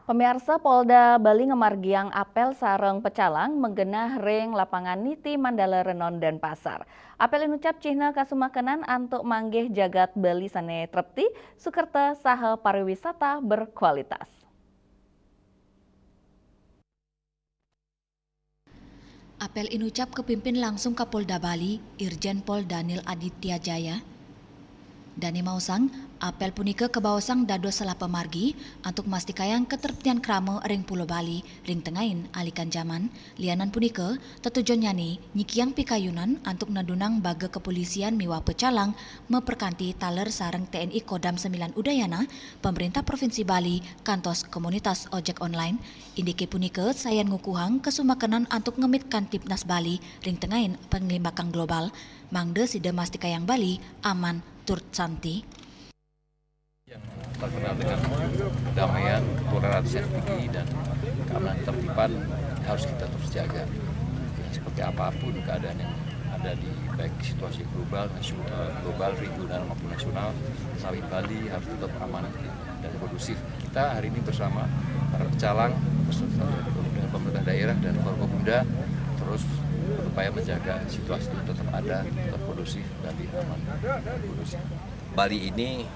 Pemirsa Polda Bali ngemargiang apel sareng pecalang menggenah ring lapangan Niti Mandala Renon dan Pasar. Apel inucap cihna kasumakenan antuk manggih jagat Bali sane trepti sukerta saha pariwisata berkualitas. Apel inucap kepimpin langsung Kapolda Bali, Irjen Pol Daniel Aditya Jaya. Dani Mausang, apel punika kebawasang dados salah pemargi untuk mastikayang ketertian krama ring Pulau Bali, ring tengahin alikan zaman, lianan punika tetujon nyani nyikiang pikayunan untuk nadunang baga kepolisian miwa pecalang meperkanti taler sareng TNI Kodam 9 Udayana, pemerintah Provinsi Bali, kantos komunitas ojek online, indike punika sayan ngukuhang kesumakenan untuk ngemitkan Tipnas Bali, ring tengahin penglimbakang global, mangde sida mastikayang Bali aman turut santi. Yang terkenal dengan kedamaian, toleransi yang tinggi dan keamanan tertiban harus kita terus jaga. Seperti apapun keadaan yang ada di baik situasi global, regional maupun nasional, sawit Bali harus tetap aman dan kondusif. Kita hari ini bersama para pecalang, beserta pemerintah daerah dan Forkopimda terus berupaya menjaga situasi itu tetap ada, tetap kondusif dan aman. Bali ini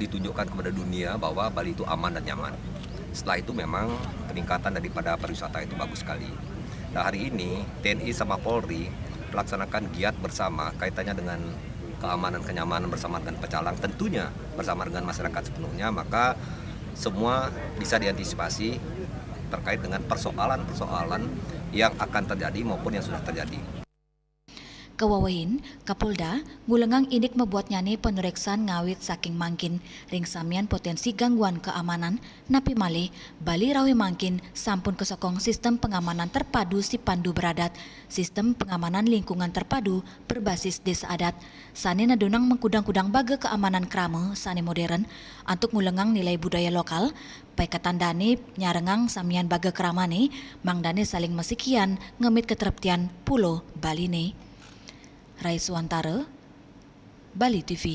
ditunjukkan kepada dunia bahwa Bali itu aman dan nyaman. Setelah itu memang peningkatan daripada pariwisata itu bagus sekali. Nah, hari ini TNI sama Polri melaksanakan giat bersama kaitannya dengan keamanan kenyamanan bersama dengan pecalang, tentunya bersama dengan masyarakat sepenuhnya, maka semua bisa diantisipasi terkait dengan persoalan-persoalan yang akan terjadi maupun yang sudah terjadi. Kewawahin, Kapolda ngulengang indik membuat nyane penureksan ngawit saking mangkin ring samian potensi gangguan keamanan napi malih Bali rawi mangkin sampun kesokong sistem pengamanan terpadu si Pandu Beradat, sistem pengamanan lingkungan terpadu berbasis desa adat. Sane nadunang mengkudang-kudang baga keamanan krama sane modern untuk ngulengang nilai budaya lokal, paikatan dane nyarengang samian baga kramane, mangdane saling mesikian ngemit keterptian Pulau Bali ne. Rai Suwantara, Bali TV.